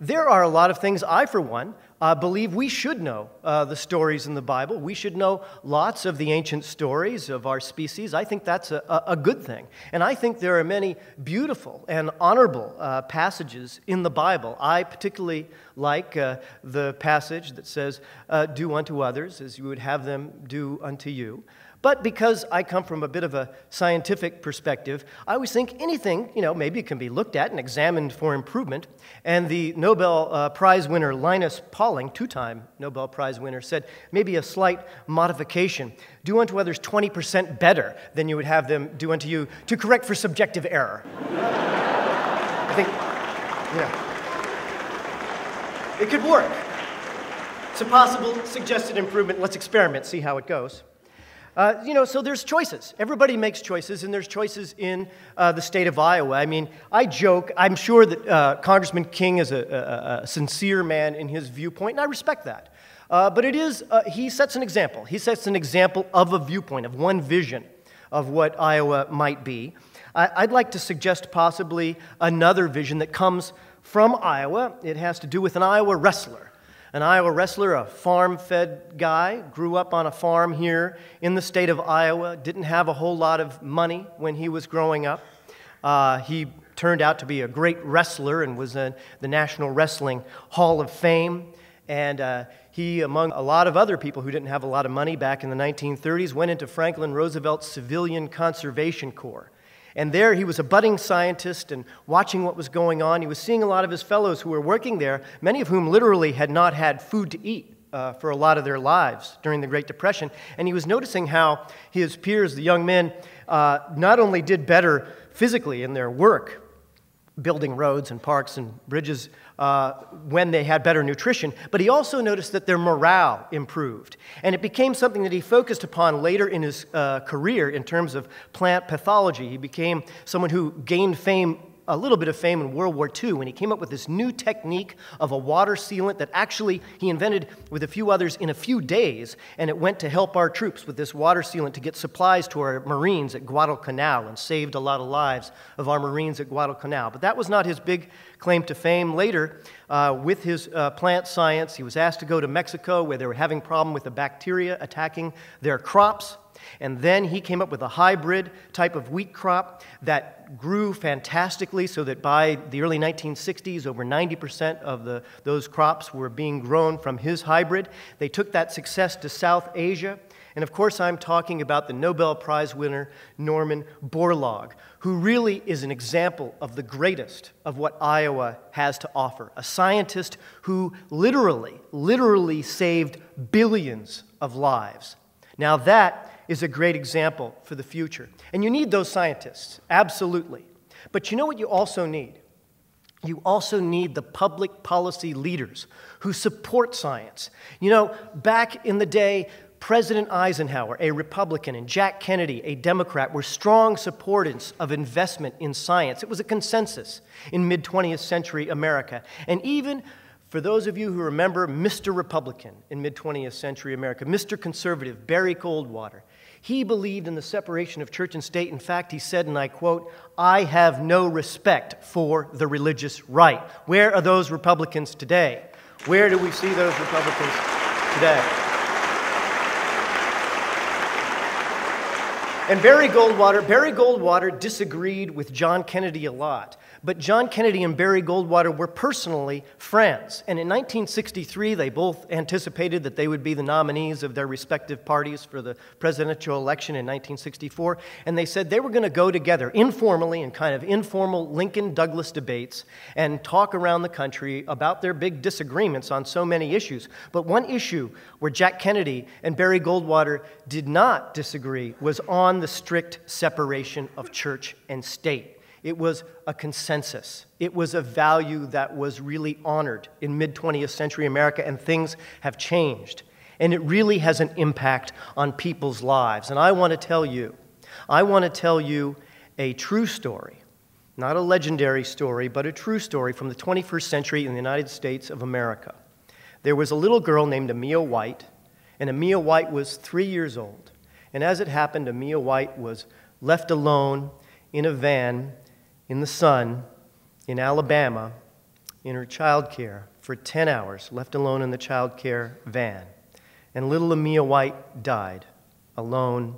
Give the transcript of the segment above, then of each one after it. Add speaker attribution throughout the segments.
Speaker 1: There are a lot of things I, for one, believe we should know the stories in the Bible. We should know lots of the ancient stories of our species. I think that's a good thing. And I think there are many beautiful and honorable passages in the Bible. I particularly like the passage that says, do unto others as you would have them do unto you. But because I come from a bit of a scientific perspective, I always think anything, maybe it can be looked at and examined for improvement. And the Nobel Prize winner Linus Pauling, two-time Nobel Prize winner, said maybe a slight modification. Do unto others 20% better than you would have them do unto you to correct for subjective error. I think, it could work. It's a possible suggested improvement. Let's experiment, see how it goes. So there's choices. Everybody makes choices, and there's choices in the state of Iowa. I mean, I joke. I'm sure that Congressman King is a sincere man in his viewpoint, and I respect that. But he sets an example. He sets an example of a viewpoint, of one vision of what Iowa might be. I'd like to suggest possibly another vision that comes from Iowa. It has to do with an Iowa wrestler. An Iowa wrestler, a farm-fed guy, grew up on a farm here in the state of Iowa, didn't have a whole lot of money when he was growing up. He turned out to be a great wrestler and was in the National Wrestling Hall of Fame. And he, among a lot of other people who didn't have a lot of money back in the 1930s, went into Franklin Roosevelt's Civilian Conservation Corps. And there he was a budding scientist and watching what was going on. He was seeing a lot of his fellows who were working there, many of whom literally had not had food to eat for a lot of their lives during the Great Depression. And he was noticing how his peers, the young men, not only did better physically in their work, building roads and parks and bridges when they had better nutrition, but he also noticed that their morale improved. And it became something that he focused upon later in his career in terms of plant pathology. He became someone who gained fame, a little bit of fame in World War II when he came up with this new technique of a water sealant that actually he invented with a few others in a few days, and it went to help our troops with this water sealant to get supplies to our Marines at Guadalcanal and saved a lot of lives of our Marines at Guadalcanal. But that was not his big claim to fame. Later, with his plant science, he was asked to go to Mexico where they were having a problem with a bacteria attacking their crops. And then he came up with a hybrid type of wheat crop that grew fantastically so that by the early 1960s, over 90% of those crops were being grown from his hybrid. They took that success to South Asia. And of course, I'm talking about the Nobel Prize winner, Norman Borlaug, who really is an example of the greatest of what Iowa has to offer. A scientist who literally saved billions of lives. Now that is a great example for the future. And you need those scientists, absolutely. But you know what you also need? You also need the public policy leaders who support science. Back in the day, President Eisenhower, a Republican, and Jack Kennedy, a Democrat, were strong supporters of investment in science. It was a consensus in mid-20th century America. And even for those of you who remember Mr. Republican in mid-20th century America, Mr. Conservative, Barry Goldwater, he believed in the separation of church and state. In fact, he said, and I quote, "I have no respect for the religious right." Where are those Republicans today? Where do we see those Republicans today? And Barry Goldwater disagreed with John Kennedy a lot. But John Kennedy and Barry Goldwater were personally friends. And in 1963, they both anticipated that they would be the nominees of their respective parties for the presidential election in 1964. And they said they were going to go together informally in kind of informal Lincoln-Douglas debates and talk around the country about their big disagreements on so many issues. But one issue where Jack Kennedy and Barry Goldwater did not disagree was on the strict separation of church and state. It was a consensus. It was a value that was really honored in mid-20th century America, and things have changed. And it really has an impact on people's lives. And I want to tell you a true story, not a legendary story, but a true story from the 21st century in the United States of America. There was a little girl named Amia White, and Amia White was 3 years old. And as it happened, Amia White was left alone in a van in the sun in Alabama in her child care for 10 hours, left alone in the child care van. And little Amia White died alone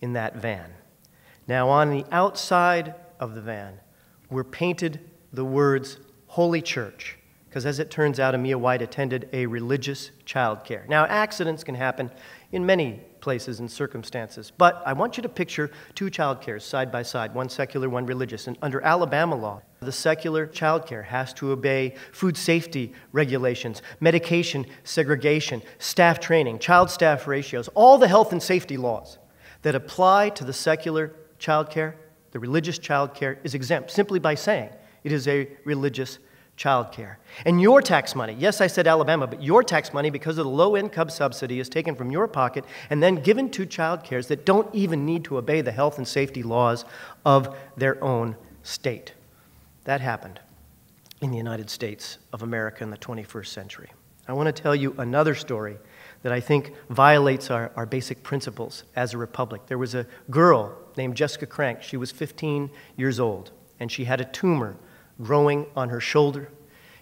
Speaker 1: in that van. Now, on the outside of the van were painted the words Holy Church, because as it turns out, Amia White attended a religious child care. Now, accidents can happen in many places and circumstances, but I want you to picture two child cares side by side, one secular, one religious. And under Alabama law, the secular child care has to obey food safety regulations, medication segregation, staff training, child-staff ratios, all the health and safety laws that apply to the secular child care. The religious child care is exempt simply by saying it is a religious child care. And your tax money, yes, I said Alabama, but your tax money, because of the low-income subsidy, is taken from your pocket and then given to child cares that don't even need to obey the health and safety laws of their own state. That happened in the United States of America in the 21st century. I want to tell you another story that I think violates our basic principles as a republic. There was a girl named Jessica Crank. She was 15 years old, and she had a tumor growing on her shoulder.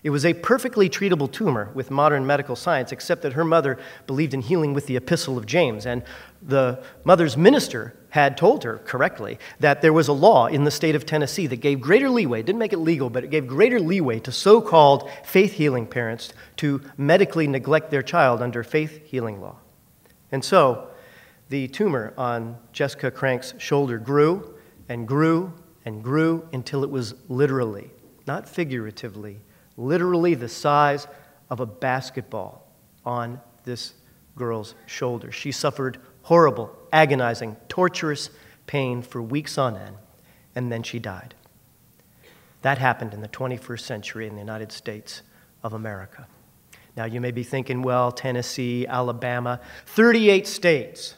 Speaker 1: It was a perfectly treatable tumor with modern medical science, except that her mother believed in healing with the Epistle of James, and the mother's minister had told her correctly that there was a law in the state of Tennessee that gave greater leeway, didn't make it legal, but it gave greater leeway to so-called faith-healing parents to medically neglect their child under faith-healing law. And so the tumor on Jessica Crank's shoulder grew and grew and grew until it was literally, not figuratively, literally the size of a basketball on this girl's shoulder. She suffered horrible, agonizing, torturous pain for weeks on end, and then she died. That happened in the 21st century in the United States of America. Now, you may be thinking, well, Tennessee, Alabama, 38 states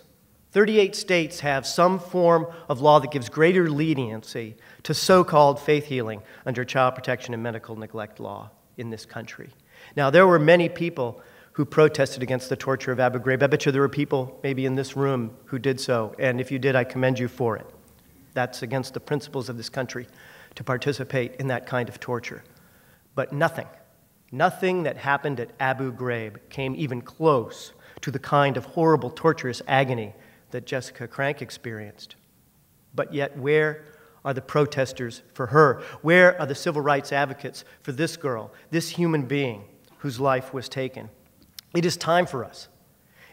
Speaker 1: have some form of law that gives greater leniency to so-called faith healing under child protection and medical neglect law in this country. Now, there were many people who protested against the torture of Abu Ghraib. I bet you there were people maybe in this room who did so, and if you did, I commend you for it. That's against the principles of this country to participate in that kind of torture. But nothing that happened at Abu Ghraib came even close to the kind of horrible, torturous agony that Jessica Crank experienced. But yet, where are the protesters for her? Where are the civil rights advocates for this girl, this human being whose life was taken? It is time for us.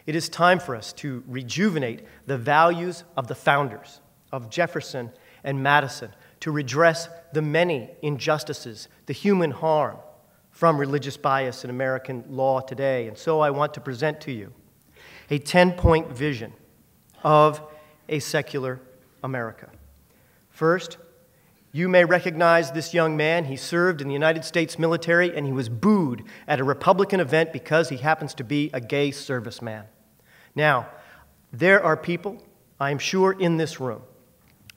Speaker 1: It is time for us to rejuvenate the values of the founders, of Jefferson and Madison, to redress the many injustices, the human harm from religious bias in American law today. And so I want to present to you a 10-point vision of a secular America. First, you may recognize this young man. He served in the United States military, and he was booed at a Republican event because he happens to be a gay serviceman. Now, there are people, I'm sure, in this room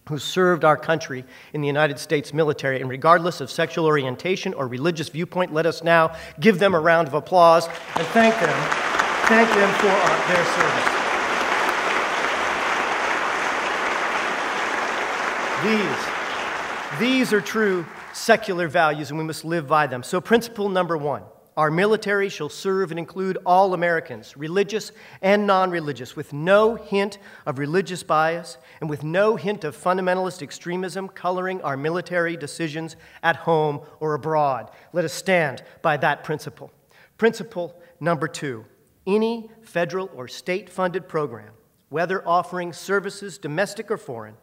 Speaker 1: who served our country in the United States military, and regardless of sexual orientation or religious viewpoint, let us now give them a round of applause and thank them for their service. These are true secular values, and we must live by them. So principle number one, our military shall serve and include all Americans, religious and non-religious, with no hint of religious bias and with no hint of fundamentalist extremism coloring our military decisions at home or abroad. Let us stand by that principle. Principle number two, any federal or state-funded program, whether offering services domestic or foreign,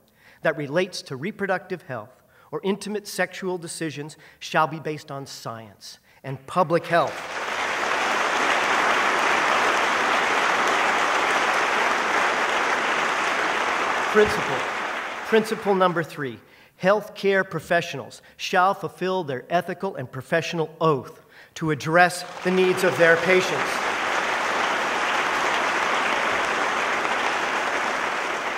Speaker 1: that relates to reproductive health or intimate sexual decisions shall be based on science and public health. Principle number three, healthcare professionals shall fulfill their ethical and professional oath to address the needs of their patients.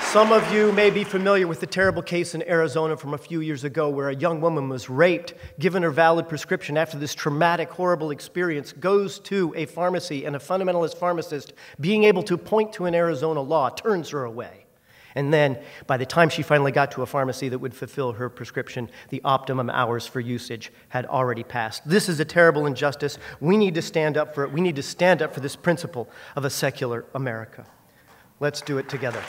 Speaker 1: Some of you may be familiar with the terrible case in Arizona from a few years ago where a young woman was raped, given her valid prescription after this traumatic, horrible experience, goes to a pharmacy, and a fundamentalist pharmacist, being able to point to an Arizona law, turns her away And then, by the time she finally got to a pharmacy that would fulfill her prescription, the optimum hours for usage had already passed. This is a terrible injustice. We need to stand up for it. We need to stand up for this principle of a secular America. Let's do it together.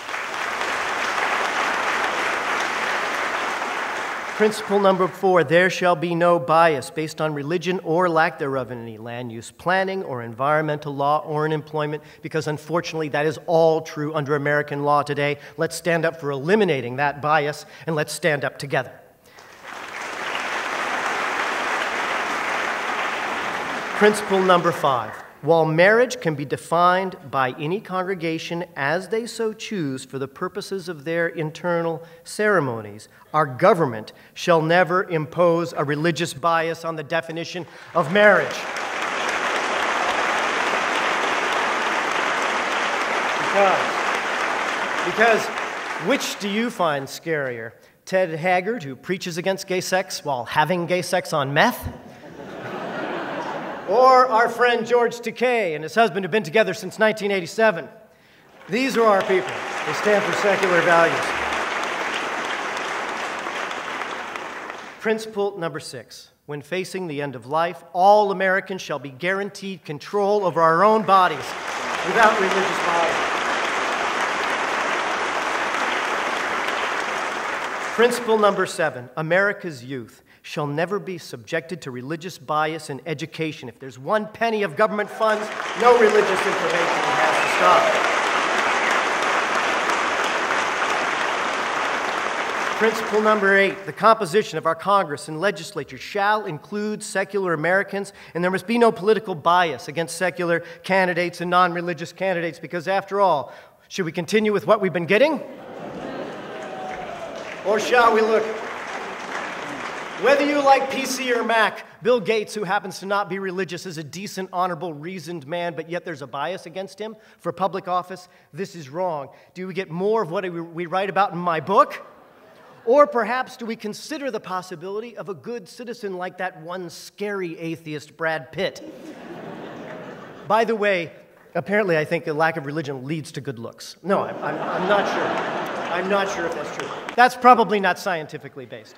Speaker 1: Principle number 4, there shall be no bias based on religion or lack thereof in any land use planning or environmental law or in employment, because unfortunately that is all true under American law today. Let's stand up for eliminating that bias, and let's stand up together. Principle number 5. While marriage can be defined by any congregation as they so choose for the purposes of their internal ceremonies, our government shall never impose a religious bias on the definition of marriage. Because which do you find scarier? Ted Haggard, who preaches against gay sex while having gay sex on meth? Or our friend George Takei and his husband have been together since 1987. These are our people. They stand for secular values. Principle number 6. When facing the end of life, all Americans shall be guaranteed control over our own bodies without religious bias. Principle number 7. America's youth shall never be subjected to religious bias in education. If there's one penny of government funds, no religious information has to stop. Principle number 8, the composition of our Congress and legislature shall include secular Americans, and there must be no political bias against secular candidates and non-religious candidates, because after all, should we continue with what we've been getting? Or shall we look? Whether you like PC or Mac, Bill Gates, who happens to not be religious, is a decent, honorable, reasoned man, but yet there's a bias against him for public office. This is wrong. Do we get more of what we write about in my book? Or perhaps do we consider the possibility of a good citizen like that one scary atheist, Brad Pitt? By the way, apparently I think a lack of religion leads to good looks. No, I'm not sure. I'm not sure if that's true. That's probably not scientifically based.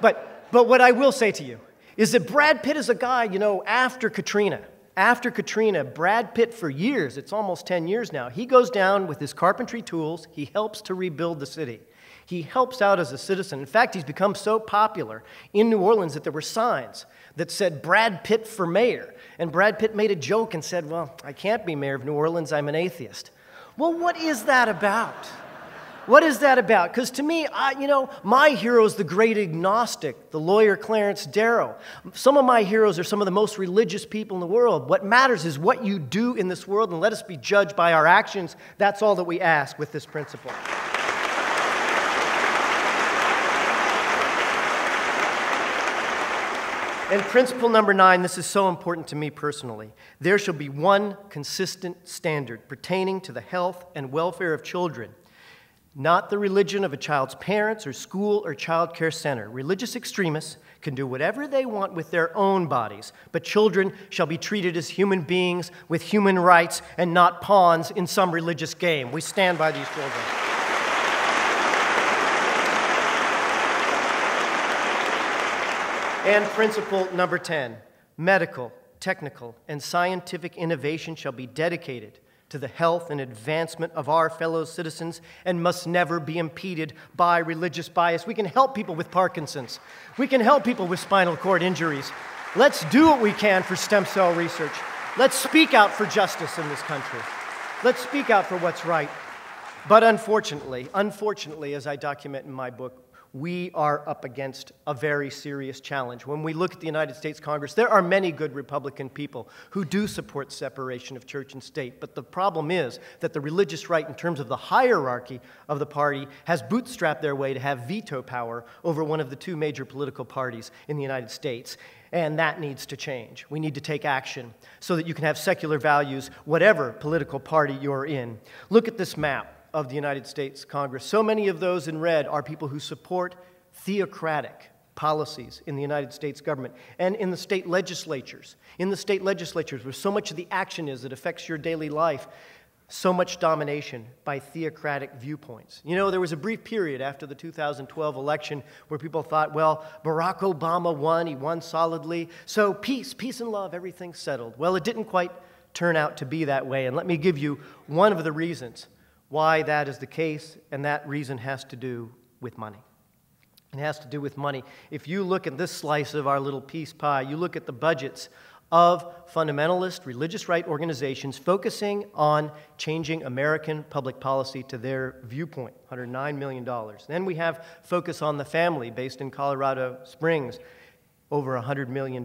Speaker 1: But what I will say to you is that Brad Pitt is a guy, after Katrina, Brad Pitt for years, it's almost 10 years now, he goes down with his carpentry tools, he helps to rebuild the city. He helps out as a citizen. In fact, he's become so popular in New Orleans that there were signs that said Brad Pitt for mayor. And Brad Pitt made a joke and said, well, I can't be mayor of New Orleans, I'm an atheist. Well, what is that about? What is that about? Because to me, my hero is the great agnostic, the lawyer Clarence Darrow. Some of my heroes are some of the most religious people in the world. What matters is what you do in this world, and let us be judged by our actions. That's all that we ask with this principle. And principle number 9, this is so important to me personally. There shall be one consistent standard pertaining to the health and welfare of children. Not the religion of a child's parents or school or child care center. Religious extremists can do whatever they want with their own bodies, but children shall be treated as human beings with human rights and not pawns in some religious game. We stand by these children. And principle number 10, medical, technical, and scientific innovation shall be dedicated to the health and advancement of our fellow citizens and must never be impeded by religious bias. We can help people with Parkinson's. We can help people with spinal cord injuries. Let's do what we can for stem cell research. Let's speak out for justice in this country. Let's speak out for what's right. But unfortunately, as I document in my book, we are up against a very serious challenge. When we look at the United States Congress, there are many good Republican people who do support separation of church and state, but the problem is that the religious right, in terms of the hierarchy of the party, has bootstrapped their way to have veto power over one of the two major political parties in the United States. And that needs to change. We need to take action so that you can have secular values, whatever political party you're in. Look at this map of the United States Congress. So many of those in red are people who support theocratic policies in the United States government and in the state legislatures. In the state legislatures, where so much of the action is that affects your daily life, so much domination by theocratic viewpoints. You know, there was a brief period after the 2012 election where people thought, well, Barack Obama won, he won solidly, so peace and love, everything's settled. Well, it didn't quite turn out to be that way, and let me give you one of the reasons why that is the case, and that reason has to do with money. It has to do with money. If you look at this slice of our little peace pie, you look at the budgets of fundamentalist religious right organizations focusing on changing American public policy to their viewpoint, $109 million. Then we have Focus on the Family, based in Colorado Springs, over $100 million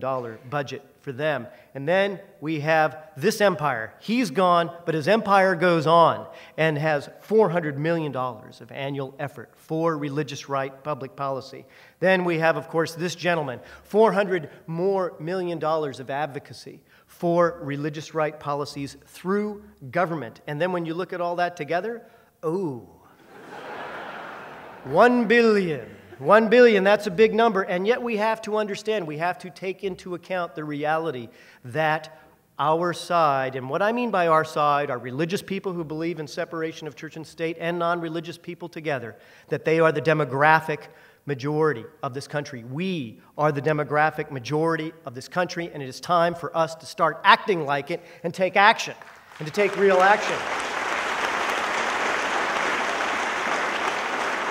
Speaker 1: budget for them. And then we have this empire. He's gone, but his empire goes on and has $400 million of annual effort for religious right public policy. Then we have, of course, this gentleman, $400 million of advocacy for religious right policies through government. And then when you look at all that together, oh, $1 billion. 1 billion, that's a big number, and yet we have to understand, we have to take into account the reality that our side, and what I mean by our side are religious people who believe in separation of church and state and non-religious people together, that they are the demographic majority of this country. We are the demographic majority of this country, and it is time for us to start acting like it and take action, and to take real action.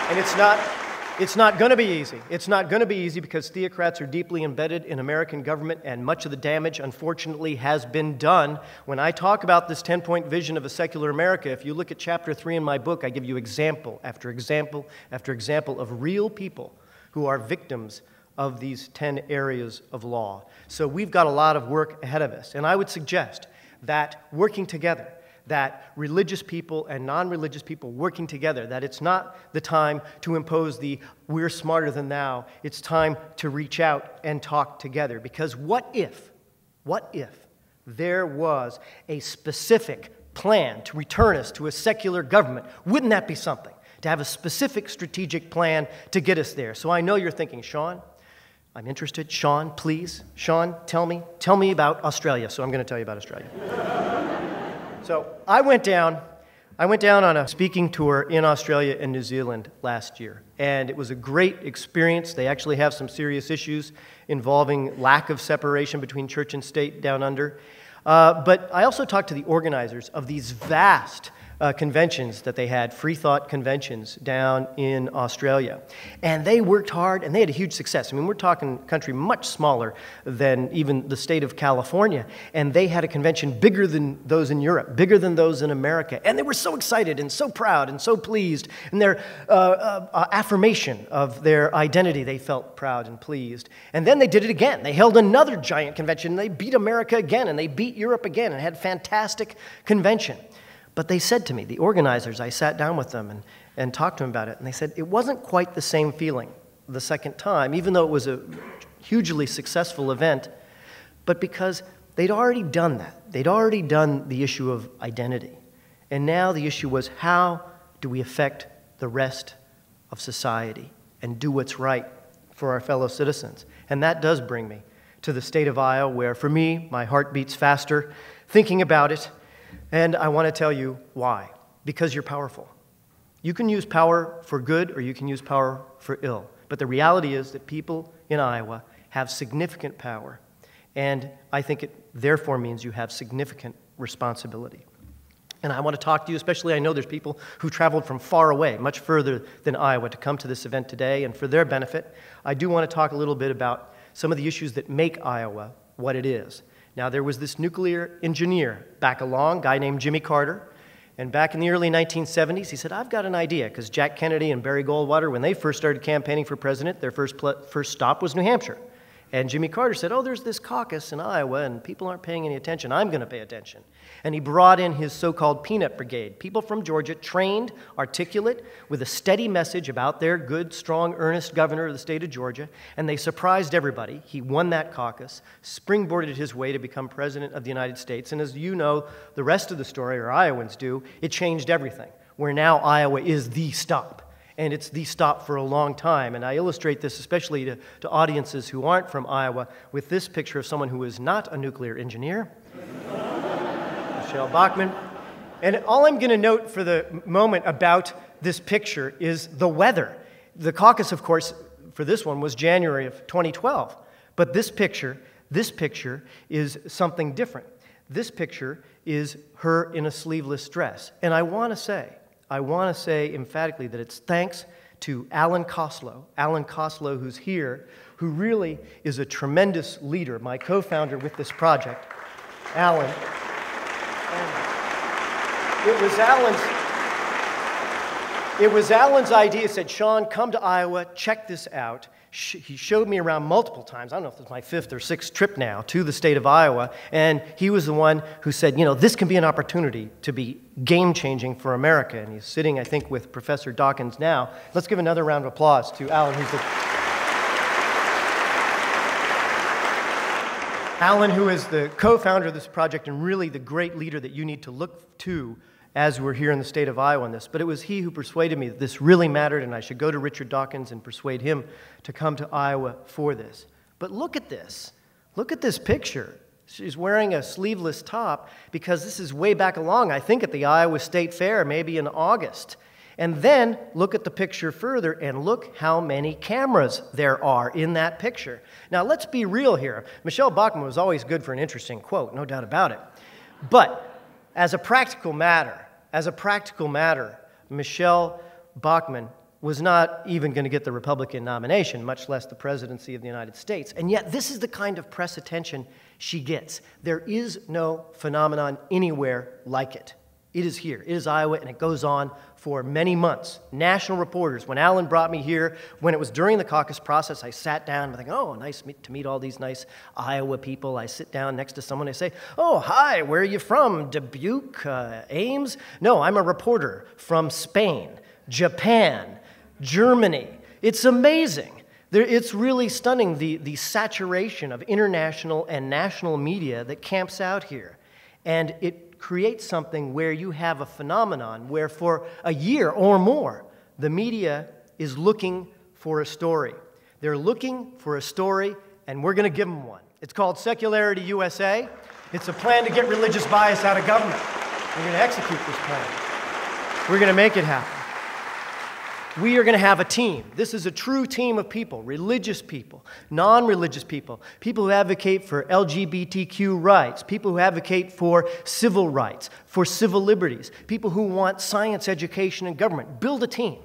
Speaker 1: And it's not going to be easy. It's not going to be easy because theocrats are deeply embedded in American government, and much of the damage, unfortunately, has been done. When I talk about this 10-point vision of a secular America, if you look at Chapter 3 in my book, I give you example after example after example of real people who are victims of these 10 areas of law. So we've got a lot of work ahead of us, and I would suggest that working together, that religious people and non-religious people working together, that it's not the time to impose the we're smarter than thou, it's time to reach out and talk together. Because what if there was a specific plan to return us to a secular government? Wouldn't that be something? To have a specific strategic plan to get us there. So I know you're thinking, Sean, I'm interested. Sean, please. Sean, tell me about Australia. So I'm going to tell you about Australia. So I went down on a speaking tour in Australia and New Zealand last year, and it was a great experience. They actually have some serious issues involving lack of separation between church and state down under. But I also talked to the organizers of these vast conventions that they had, free thought conventions down in Australia. And they worked hard, and they had a huge success. I mean, we're talking a country much smaller than even the state of California, and they had a convention bigger than those in Europe, bigger than those in America. And they were so excited and so proud and so pleased. And their affirmation of their identity, they felt proud and pleased. And then they did it again. They held another giant convention, and they beat America again, and they beat Europe again, and had a fantastic convention. But they said to me, the organizers, I sat down with them and talked to them about it, and they said it wasn't quite the same feeling the second time, even though it was a hugely successful event, but because they'd already done that. They'd already done the issue of identity. And now the issue was, how do we affect the rest of society and do what's right for our fellow citizens? And that does bring me to the state of Iowa, where for me, my heart beats faster thinking about it. And I want to tell you why. Because you're powerful. You can use power for good or you can use power for ill. But the reality is that people in Iowa have significant power. And I think it therefore means you have significant responsibility. And I want to talk to you, especially I know there's people who traveled from far away, much further than Iowa, to come to this event today. And for their benefit, I do want to talk a little bit about some of the issues that make Iowa what it is. Now, there was this nuclear engineer back along, a guy named Jimmy Carter, and back in the early 1970s, he said, I've got an idea, because Jack Kennedy and Barry Goldwater, when they first started campaigning for president, their first stop was New Hampshire. And Jimmy Carter said, oh, there's this caucus in Iowa, and people aren't paying any attention. I'm going to pay attention. And he brought in his so-called peanut brigade, people from Georgia, trained, articulate, with a steady message about their good, strong, earnest governor of the state of Georgia, and they surprised everybody. He won that caucus, springboarded his way to become president of the United States, and as you know, the rest of the story, or Iowans do, it changed everything, where now Iowa is the stop. And it's the stop for a long time. And I illustrate this especially to audiences who aren't from Iowa with this picture of someone who is not a nuclear engineer, Michelle Bachmann. And all I'm going to note for the moment about this picture is the weather. The caucus, of course, for this one was January of 2012. But this picture is something different. This picture is her in a sleeveless dress. And I want to say emphatically that it's thanks to Alan Koslow, who's here, who really is a tremendous leader, my co-founder with this project. Alan. It was Alan's idea. He said, Sean, come to Iowa, check this out. He showed me around multiple times. I don't know if it's my 5th or 6th trip now to the state of Iowa. And he was the one who said, you know, this can be an opportunity to be game-changing for America. And he's sitting, I think, with Professor Dawkins now. Let's give another round of applause to Alan, Alan, who is the co-founder of this project and really the great leader that you need to look to as we're here in the state of Iowa on this. But it was he who persuaded me that this really mattered and I should go to Richard Dawkins and persuade him to come to Iowa for this. But look at this. Look at this picture. She's wearing a sleeveless top because this is way back along, I think, at the Iowa State Fair, maybe in August. And then look at the picture further and look how many cameras there are in that picture. Now, let's be real here. Michelle Bachmann was always good for an interesting quote, no doubt about it. But as a practical matter, Michelle Bachmann was not even going to get the Republican nomination, much less the presidency of the United States. And yet, this is the kind of press attention she gets. There is no phenomenon anywhere like it. It is here. It is Iowa, and it goes on for many months. National reporters, when Alan brought me here, when it was during the caucus process, I sat down and I think, oh, nice to meet all these nice Iowa people. I sit down next to someone, I say, oh, hi, where are you from? Dubuque, Ames? No, I'm a reporter from Spain, Japan, Germany. It's amazing. It's really stunning, the saturation of international and national media that camps out here. And it creates something where you have a phenomenon where for a year or more, the media is looking for a story. They're looking for a story, and we're going to give them one. It's called Secularity USA. It's a plan to get religious bias out of government. We're going to execute this plan. We're going to make it happen. We are going to have a team. This is a true team of people, religious people, non-religious people, people who advocate for LGBTQ rights, people who advocate for civil rights, for civil liberties, people who want science education and government. Build a team.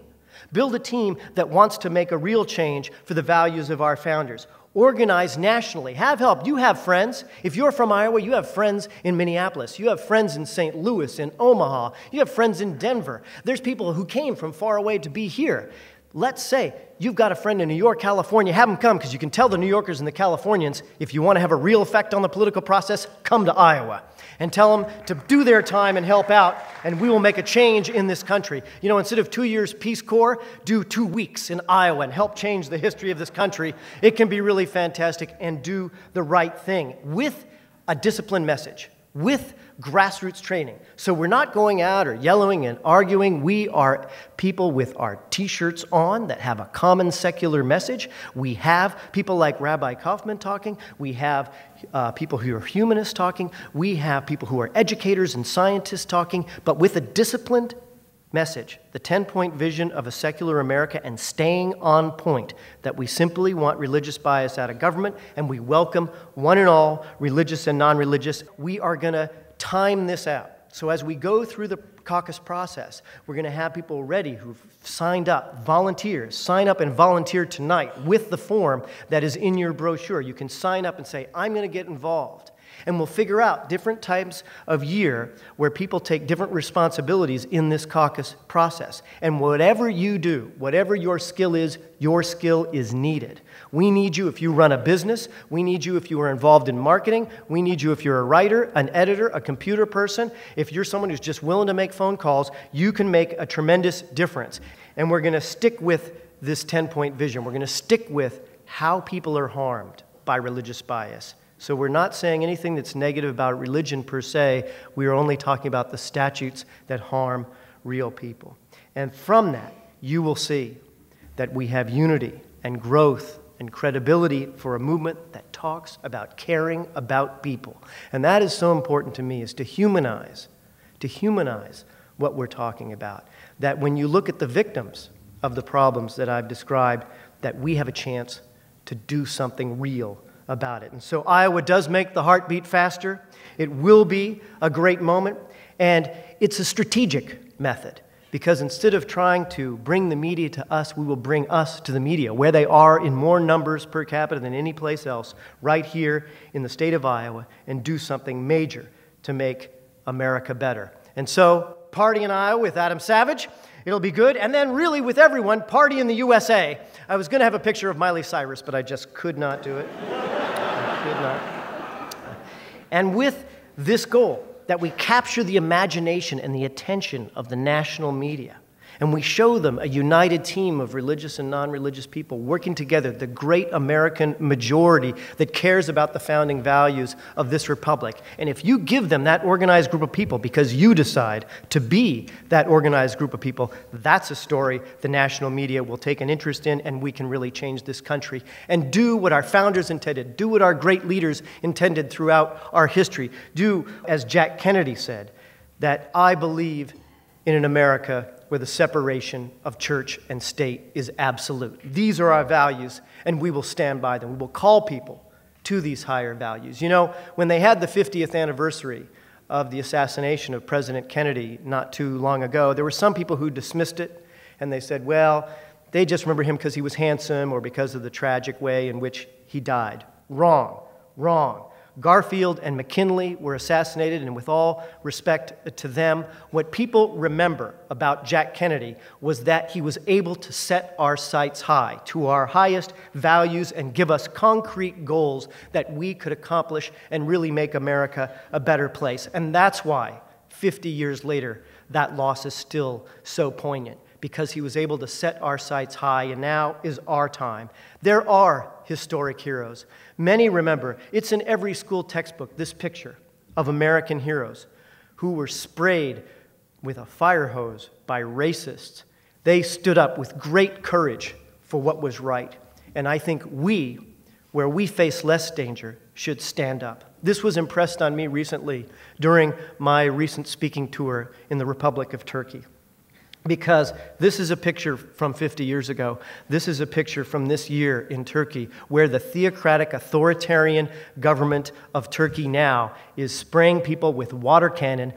Speaker 1: Build a team that wants to make a real change for the values of our founders. Organize nationally. Have help. You have friends. If you're from Iowa, you have friends in Minneapolis. You have friends in St. Louis, in Omaha. You have friends in Denver. There's people who came from far away to be here. Let's say you've got a friend in New York, California. Have them come, because you can tell the New Yorkers and the Californians, if you want to have a real effect on the political process, come to Iowa. And tell them to do their time and help out, and we will make a change in this country. You know, instead of 2 years Peace Corps, do 2 weeks in Iowa and help change the history of this country. It can be really fantastic, and do the right thing with a disciplined message, with grassroots training. So we're not going out or yelling and arguing. We are people with our T-shirts on that have a common secular message. We have people like Rabbi Kaufman talking. We have people who are humanists talking. We have people who are educators and scientists talking, but with a disciplined message, the 10-point vision of a secular America, and staying on point, that we simply want religious bias out of government, and we welcome one and all, religious and non-religious. We are going to time this out. So as we go through the caucus process, we're going to have people ready who've signed up, volunteers. Sign up and volunteer tonight with the form that is in your brochure. You can sign up and say, I'm going to get involved. And we'll figure out different types of year where people take different responsibilities in this caucus process. And whatever you do, whatever your skill is needed. We need you if you run a business. We need you if you are involved in marketing. We need you if you're a writer, an editor, a computer person. If you're someone who's just willing to make phone calls, you can make a tremendous difference. And we're going to stick with this 10-point vision. We're going to stick with how people are harmed by religious bias. So we're not saying anything that's negative about religion per se. We are only talking about the statutes that harm real people. And from that, you will see that we have unity and growth and credibility for a movement that talks about caring about people. And that is so important to me, is to humanize to humanize what we're talking about. That when you look at the victims of the problems that I've described, that we have a chance to do something real about it. And so Iowa does make the heart beat faster. It will be a great moment, and it's a strategic method, because instead of trying to bring the media to us, we will bring us to the media, where they are in more numbers per capita than any place else, right here in the state of Iowa, and do something major to make America better. And so, party in Iowa with Adam Savage. It'll be good. And then really with everyone, party in the USA. I was going to have a picture of Miley Cyrus, but I just could not do it. I could not. And with this goal, that we capture the imagination and the attention of the national media, and we show them a united team of religious and non-religious people working together, the great American majority that cares about the founding values of this republic. And if you give them that organized group of people because you decide to be that organized group of people, that's a story the national media will take an interest in, and we can really change this country and do what our founders intended, do what our great leaders intended throughout our history, do, as Jack Kennedy said, that I believe in an America where the separation of church and state is absolute. These are our values, and we will stand by them. We will call people to these higher values. You know, when they had the 50th anniversary of the assassination of President Kennedy not too long ago, there were some people who dismissed it, and they said, well, they just remember him because he was handsome or because of the tragic way in which he died. Wrong, wrong. Garfield and McKinley were assassinated, and with all respect to them, what people remember about Jack Kennedy was that he was able to set our sights high, to our highest values, and give us concrete goals that we could accomplish and really make America a better place. And that's why, 50 years later, that loss is still so poignant, because he was able to set our sights high, and now is our time. There are historic heroes. Many remember, it's in every school textbook, this picture of American heroes who were sprayed with a fire hose by racists. They stood up with great courage for what was right. And I think we, where we face less danger, should stand up. This was impressed on me recently during my recent speaking tour in the Republic of Turkey. Because this is a picture from 50 years ago. This is a picture from this year in Turkey, where the theocratic, authoritarian government of Turkey now is spraying people with water cannon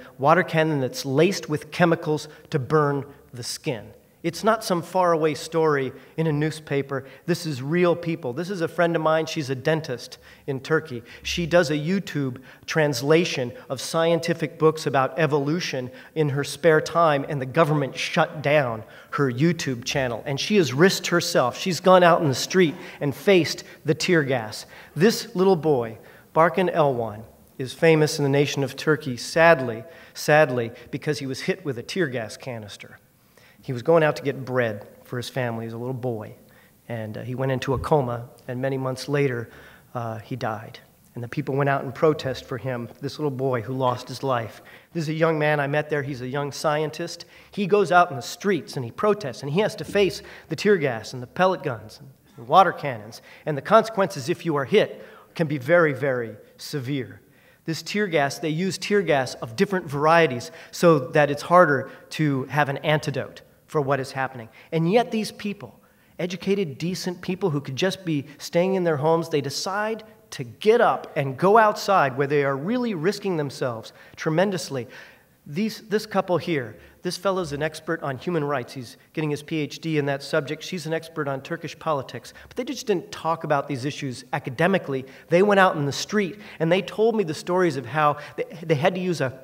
Speaker 1: that's laced with chemicals to burn the skin. It's not some faraway story in a newspaper. This is real people. This is a friend of mine. She's a dentist in Turkey. She does a YouTube translation of scientific books about evolution in her spare time, and the government shut down her YouTube channel. And she has risked herself. She's gone out in the street and faced the tear gas. This little boy, Barkan Elwan, is famous in the nation of Turkey, sadly, because he was hit with a tear gas canister. He was going out to get bread for his family as a little boy, and he went into a coma, and many months later, he died. And the people went out and protest for him, this little boy who lost his life. This is a young man I met there. He's a young scientist. He goes out in the streets, and he protests, and he has to face the tear gas and the pellet guns and the water cannons, and the consequences, if you are hit, can be very, very severe. This tear gas, they use tear gas of different varieties so that it's harder to have an antidote for what is happening. And yet these people, educated, decent people who could just be staying in their homes, they decide to get up and go outside where they are really risking themselves tremendously. This couple here, this fellow's an expert on human rights. He's getting his PhD in that subject. She's an expert on Turkish politics. But they just didn't talk about these issues academically. They went out in the street, and they told me the stories of how they had to use a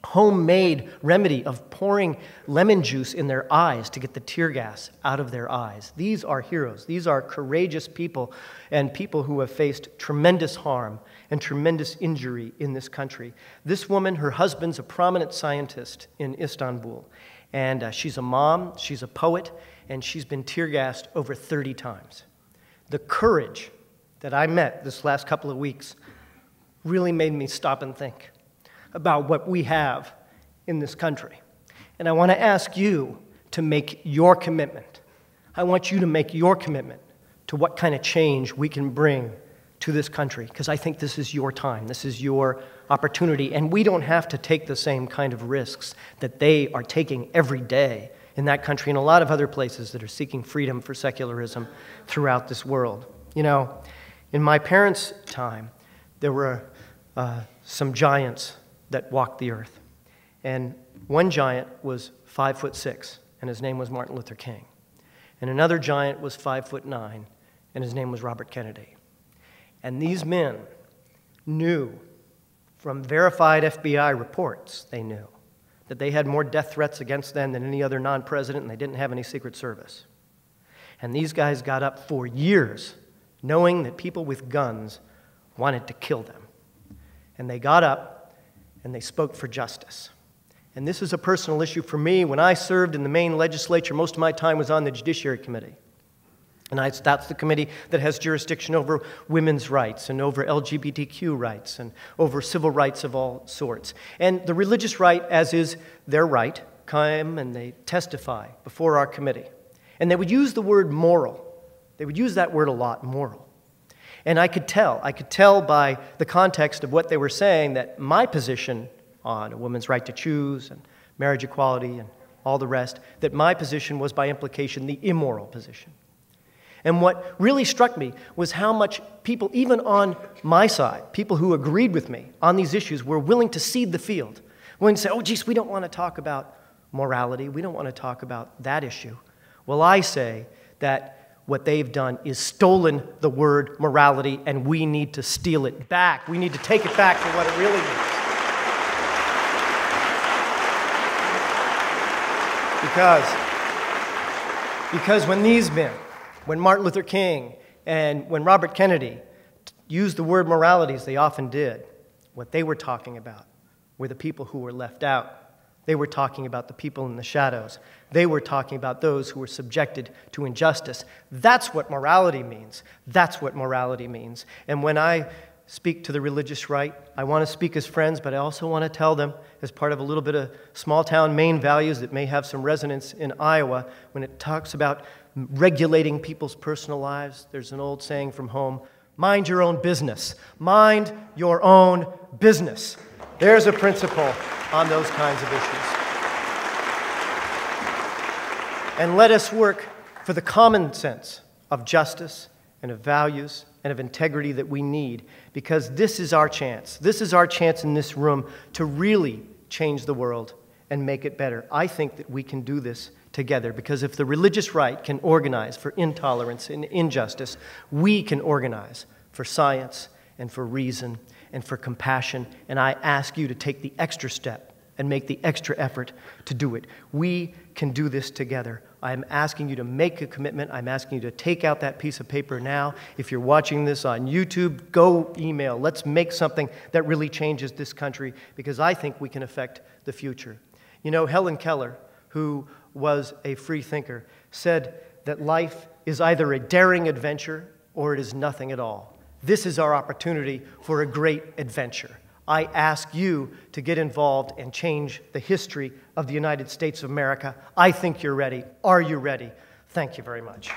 Speaker 1: homemade remedy of pouring lemon juice in their eyes to get the tear gas out of their eyes. These are heroes. These are courageous people, and people who have faced tremendous harm and tremendous injury in this country. This woman, her husband's a prominent scientist in Istanbul, and she's a mom, she's a poet, and she's been tear gassed over 30 times. The courage that I met this last couple of weeks really made me stop and think about what we have in this country. And I want to ask you to make your commitment. I want you to make your commitment to what kind of change we can bring to this country, because I think this is your time, this is your opportunity, and we don't have to take the same kind of risks that they are taking every day in that country and a lot of other places that are seeking freedom for secularism throughout this world. You know, in my parents' time, there were some giants that walked the earth, and one giant was 5'6", and his name was Martin Luther King, and another giant was 5'9", and his name was Robert Kennedy. And these men knew, from verified FBI reports, they knew that they had more death threats against them than any other non-president, and they didn't have any Secret Service. And these guys got up for years knowing that people with guns wanted to kill them. And they got up and they spoke for justice. And this is a personal issue for me. When I served in the Maine legislature, most of my time was on the Judiciary Committee. And that's the committee that has jurisdiction over women's rights and over LGBTQ rights and over civil rights of all sorts. And the religious right, as is their right, come and they testify before our committee. And they would use the word moral. They would use that word a lot, moral. And I could tell by the context of what they were saying that my position on a woman's right to choose and marriage equality and all the rest, that my position was by implication the immoral position. And what really struck me was how much people, even on my side, people who agreed with me on these issues, were willing to cede the field, willing to say, oh, geez, we don't want to talk about morality, we don't want to talk about that issue. Well, I say that what they've done is stolen the word morality, and we need to steal it back. We need to take it back for what it really means. Because when these men, when Martin Luther King and when Robert Kennedy used the word morality, as they often did, what they were talking about were the people who were left out. They were talking about the people in the shadows. They were talking about those who were subjected to injustice. That's what morality means. That's what morality means. And when I speak to the religious right, I want to speak as friends, but I also want to tell them as part of a little bit of small-town Maine values that may have some resonance in Iowa, when it talks about regulating people's personal lives. There's an old saying from home, mind your own business. Mind your own business. There's a principle on those kinds of issues. And let us work for the common sense of justice and of values and of integrity that we need, because this is our chance. This is our chance in this room to really change the world and make it better. I think that we can do this together, because if the religious right can organize for intolerance and injustice, we can organize for science and for reason and for compassion. And I ask you to take the extra step and make the extra effort to do it. We can do this together. I'm asking you to make a commitment. I'm asking you to take out that piece of paper now. If you're watching this on YouTube, go email. Let's make something that really changes this country, because I think we can affect the future. You know, Helen Keller, who was a free thinker, said that life is either a daring adventure or it is nothing at all. This is our opportunity for a great adventure. I ask you to get involved and change the history of the United States of America. I think you're ready. Are you ready? Thank you very much.